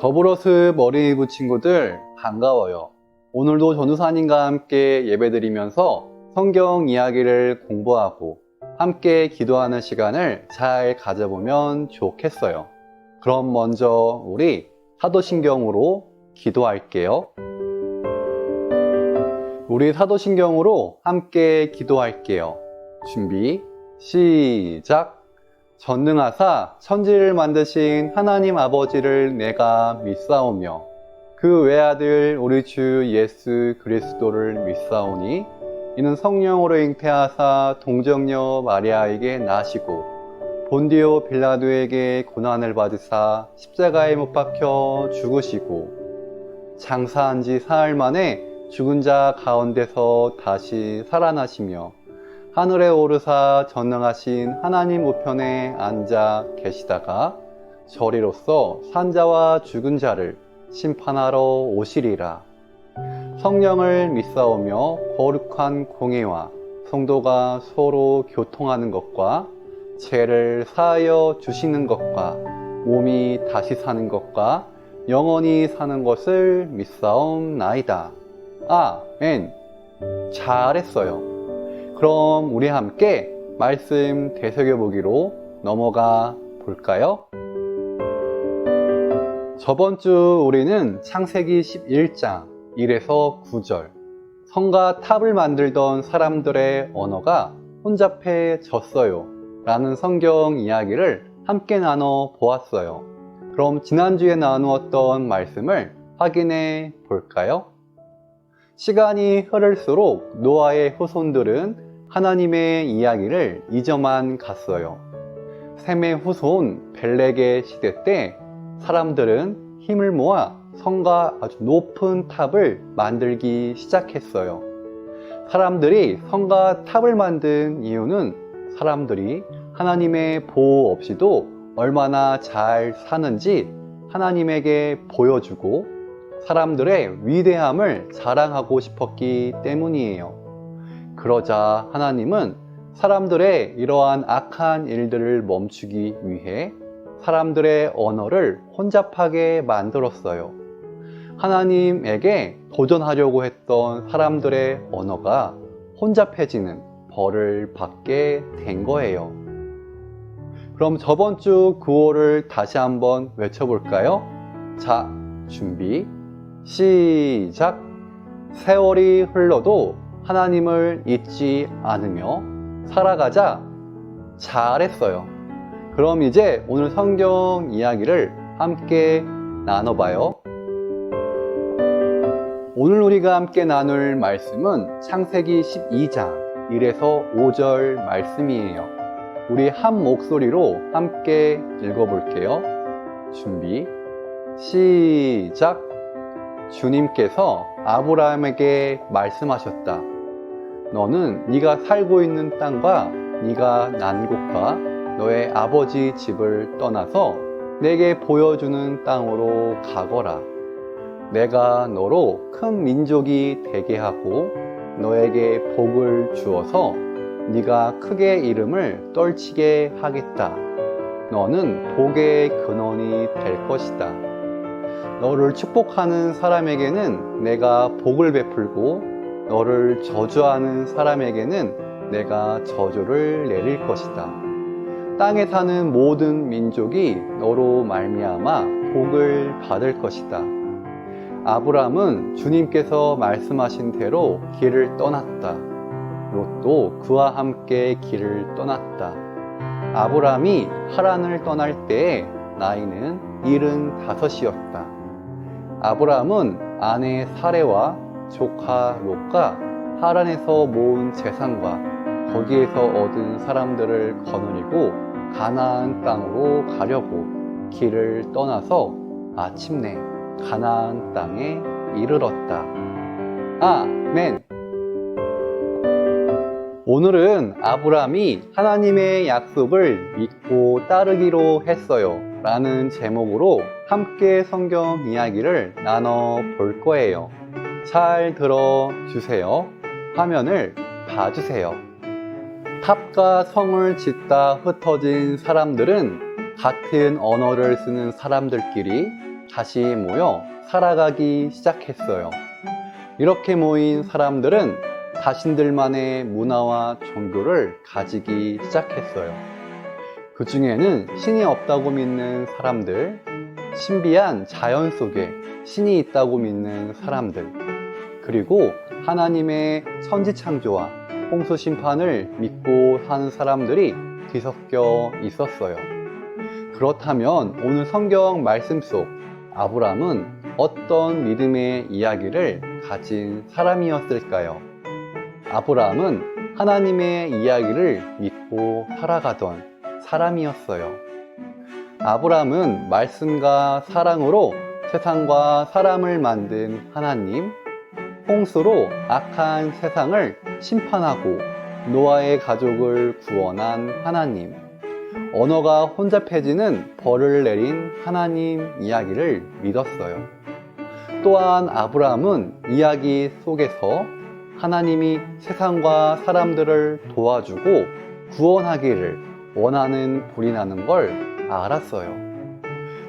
더불어습 어린이부 친구들 반가워요. 오늘도 전도사님과 함께 예배드리면서 성경 이야기를 공부하고 함께 기도하는 시간을 잘 가져보면 좋겠어요. 그럼 먼저 우리 사도신경으로 기도할게요. 우리 사도신경으로 함께 기도할게요. 준비, 시작! 전능하사 천지를 만드신 하나님 아버지를 내가 믿사오며 그 외아들 우리 주 예수 그리스도를 믿사오니 이는 성령으로 잉태하사 동정녀 마리아에게 나시고 본디오 빌라도에게 고난을 받으사 십자가에 못 박혀 죽으시고 장사한 지 사흘 만에 죽은 자 가운데서 다시 살아나시며 하늘에 오르사 전능하신 하나님 우편에 앉아 계시다가 저리로서 산자와 죽은 자를 심판하러 오시리라. 성령을 믿사오며 거룩한 공예와 성도가 서로 교통하는 것과 죄를 사하여 주시는 것과 몸이 다시 사는 것과 영원히 사는 것을 믿사옵나이다. 아멘. 잘했어요. 그럼 우리 함께 말씀 되새겨보기로 넘어가 볼까요? 저번 주 우리는 창세기 11장 1에서 9절 성과 탑을 만들던 사람들의 언어가 혼잡해졌어요 라는 성경 이야기를 함께 나눠 보았어요. 그럼 지난주에 나누었던 말씀을 확인해 볼까요? 시간이 흐를수록 노아의 후손들은 하나님의 이야기를 잊어만 갔어요. 셈의 후손 벨렉의 시대 때 사람들은 힘을 모아 성과 아주 높은 탑을 만들기 시작했어요. 사람들이 성과 탑을 만든 이유는 사람들이 하나님의 보호 없이도 얼마나 잘 사는지 하나님에게 보여주고 사람들의 위대함을 자랑하고 싶었기 때문이에요. 그러자 하나님은 사람들의 이러한 악한 일들을 멈추기 위해 사람들의 언어를 혼잡하게 만들었어요. 하나님에게 도전하려고 했던 사람들의 언어가 혼잡해지는 벌을 받게 된 거예요. 그럼 저번 주 구호를 다시 한번 외쳐볼까요? 자, 준비, 시작! 세월이 흘러도 하나님을 잊지 않으며 살아가자. 잘했어요. 그럼 이제 오늘 성경 이야기를 함께 나눠봐요. 오늘 우리가 함께 나눌 말씀은 창세기 12장 1에서 5절 말씀이에요. 우리 한 목소리로 함께 읽어볼게요. 준비, 시작! 주님께서 아브라함에게 말씀하셨다. 너는 네가 살고 있는 땅과 네가 난 곳과 너의 아버지 집을 떠나서 내게 보여주는 땅으로 가거라. 내가 너로 큰 민족이 되게 하고 너에게 복을 주어서 네가 크게 이름을 떨치게 하겠다. 너는 복의 근원이 될 것이다. 너를 축복하는 사람에게는 내가 복을 베풀고 너를 저주하는 사람에게는 내가 저주를 내릴 것이다. 땅에 사는 모든 민족이 너로 말미암아 복을 받을 것이다. 아브람은 주님께서 말씀하신 대로 길을 떠났다. 롯도 그와 함께 길을 떠났다. 아브람이 하란을 떠날 때에 나이는 75이었다. 아브람은 아내 사레와 조카 롯과 하란에서 모은 재산과 거기에서 얻은 사람들을 거느리고 가나안 땅으로 가려고 길을 떠나서 마침내 가나안 땅에 이르렀다. 아멘. 오늘은 아브람이 하나님의 약속을 믿고 따르기로 했어요 라는 제목으로 함께 성경 이야기를 나눠 볼 거예요. 잘 들어주세요. 화면을 봐주세요. 탑과 성을 짓다 흩어진 사람들은 같은 언어를 쓰는 사람들끼리 다시 모여 살아가기 시작했어요. 이렇게 모인 사람들은 자신들만의 문화와 종교를 가지기 시작했어요. 그 중에는 신이 없다고 믿는 사람들, 신비한 자연 속에 신이 있다고 믿는 사람들, 그리고 하나님의 천지창조와 홍수심판을 믿고 사는 사람들이 뒤섞여 있었어요. 그렇다면 오늘 성경 말씀 속 아브람은 어떤 믿음의 이야기를 가진 사람이었을까요? 아브람은 하나님의 이야기를 믿고 살아가던 사람이었어요. 아브람은 말씀과 사랑으로 세상과 사람을 만든 하나님, 홍수로 악한 세상을 심판하고 노아의 가족을 구원한 하나님, 언어가 혼잡해지는 벌을 내린 하나님 이야기를 믿었어요. 또한 아브람은 이야기 속에서 하나님이 세상과 사람들을 도와주고 구원하기를 원하는 불이 나는 걸 알았어요.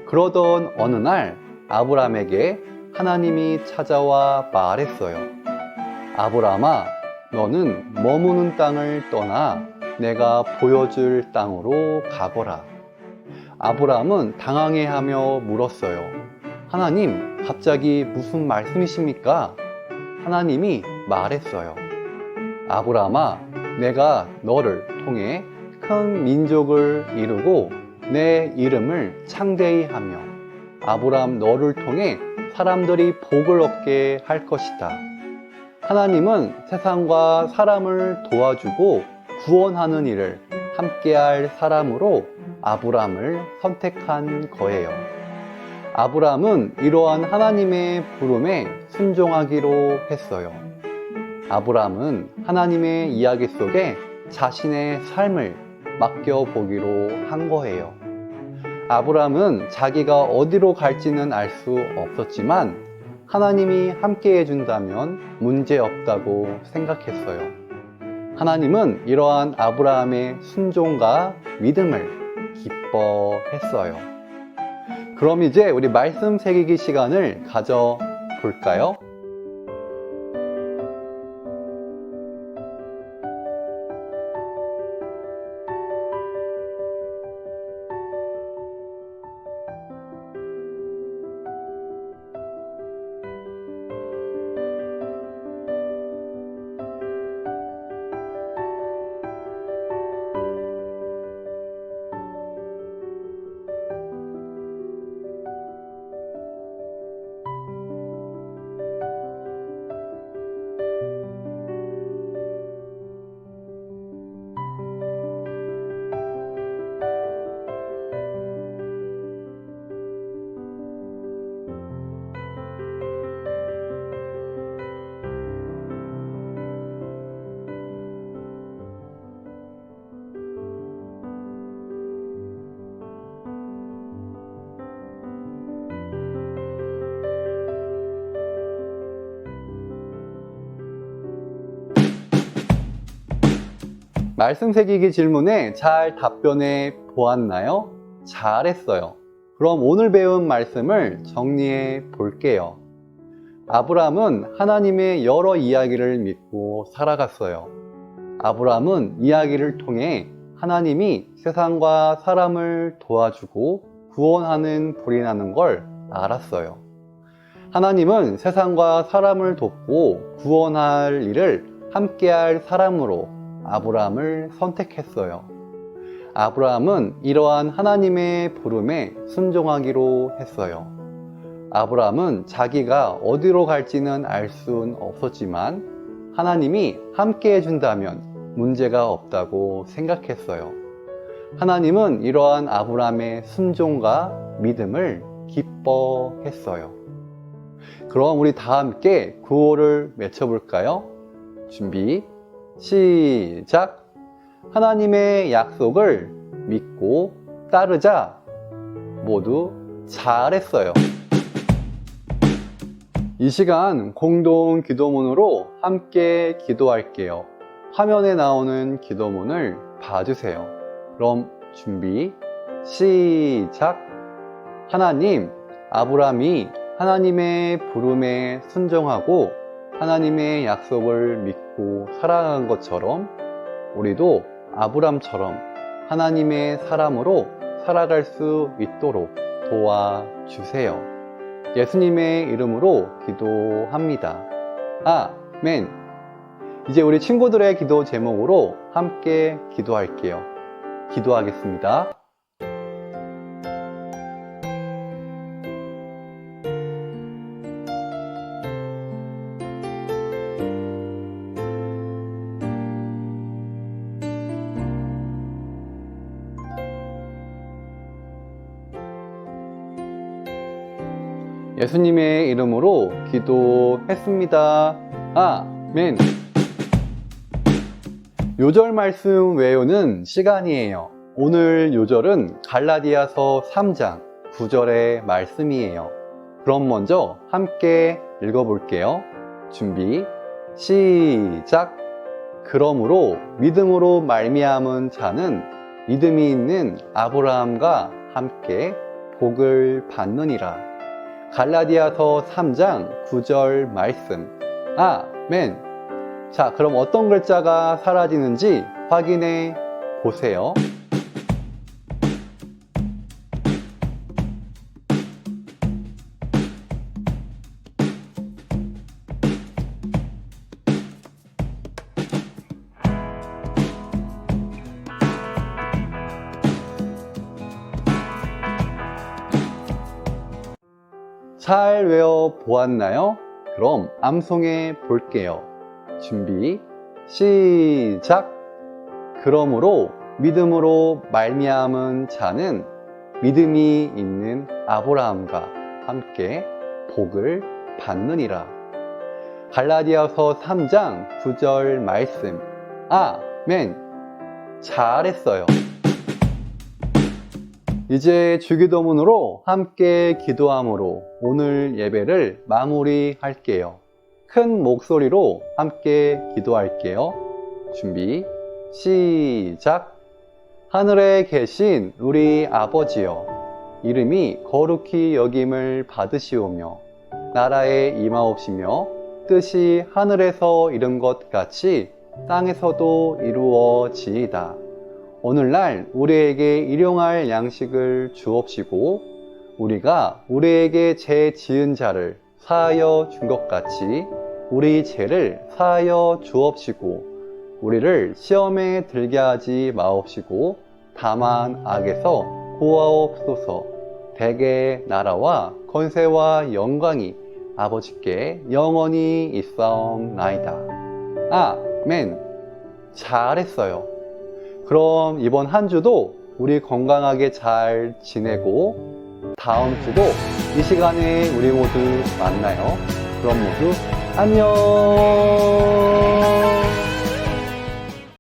그러던 어느 날 아브람에게 하나님이 찾아와 말했어요. 아브람아, 너는 머무는 땅을 떠나 내가 보여줄 땅으로 가거라. 아브람은 당황해하며 물었어요. 하나님, 갑자기 무슨 말씀이십니까? 하나님이 말했어요. 아브람아, 내가 너를 통해 큰 민족을 이루고 내 이름을 창대히 하며 아브람 너를 통해 사람들이 복을 얻게 할 것이다. 하나님은 세상과 사람을 도와주고 구원하는 일을 함께할 사람으로 아브람을 선택한 거예요. 아브람은 이러한 하나님의 부름에 순종하기로 했어요. 아브람은 하나님의 이야기 속에 자신의 삶을 맡겨보기로 한 거예요. 아브람은 자기가 어디로 갈지는 알 수 없었지만 하나님이 함께 해준다면 문제없다고 생각했어요. 하나님은 이러한 아브라함의 순종과 믿음을 기뻐했어요. 그럼 이제 우리 말씀 새기기 시간을 가져볼까요? 말씀 새기기 질문에 잘 답변해 보았나요? 잘했어요. 그럼 오늘 배운 말씀을 정리해 볼게요. 아브람은 하나님의 여러 이야기를 믿고 살아갔어요. 아브람은 이야기를 통해 하나님이 세상과 사람을 도와주고 구원하는 불이 나는 걸 알았어요. 하나님은 세상과 사람을 돕고 구원할 일을 함께할 사람으로 아브람을 선택했어요. 아브람은 이러한 하나님의 부름에 순종하기로 했어요. 아브람은 자기가 어디로 갈지는 알 수는 없었지만 하나님이 함께 해준다면 문제가 없다고 생각했어요. 하나님은 이러한 아브람의 순종과 믿음을 기뻐했어요. 그럼 우리 다 함께 구호를 외쳐볼까요? 준비, 시작! 하나님의 약속을 믿고 따르자. 모두 잘했어요. 이 시간 공동 기도문으로 함께 기도할게요. 화면에 나오는 기도문을 봐주세요. 그럼 준비, 시작! 하나님, 아브람이 하나님의 부름에 순종하고 하나님의 약속을 믿고 살아간 것처럼 우리도 아브람처럼 하나님의 사람으로 살아갈 수 있도록 도와주세요. 예수님의 이름으로 기도합니다. 아멘. 이제 우리 친구들의 기도 제목으로 함께 기도할게요. 기도하겠습니다. 예수님의 이름으로 기도했습니다. 아멘. 요절 말씀 외우는 시간이에요. 오늘 요절은 갈라디아서 3장 9절의 말씀이에요. 그럼 먼저 함께 읽어볼게요. 준비, 시작! 그러므로 믿음으로 말미암은 자는 믿음이 있는 아브라함과 함께 복을 받느니라. 갈라디아서 3장 9절 말씀. 아멘. 자, 그럼 어떤 글자가 사라지는지 확인해 보세요. 잘 외워 보았나요? 그럼 암송해 볼게요. 준비, 시작! 그러므로 믿음으로 말미암은 자는 믿음이 있는 아브라함과 함께 복을 받느니라. 갈라디아서 3장 9절 말씀. 아멘. 잘했어요. 이제 주기도문으로 함께 기도함으로 오늘 예배를 마무리할게요. 큰 목소리로 함께 기도할게요. 준비, 시작! 하늘에 계신 우리 아버지여, 이름이 거룩히 여김을 받으시오며 나라에 임하옵시며 뜻이 하늘에서 이룬 것 같이 땅에서도 이루어지이다. 오늘날 우리에게 일용할 양식을 주옵시고 우리가 우리에게 죄 지은 자를 사하여 준 것 같이 우리 죄를 사하여 주옵시고 우리를 시험에 들게 하지 마옵시고 다만 악에서 구하옵소서. 대개 나라와 권세와 영광이 아버지께 영원히 있사옵나이다. 아멘. 잘했어요. 그럼 이번 한 주도 우리 건강하게 잘 지내고 다음 주도 이 시간에 우리 모두 만나요. 그럼 모두 안녕.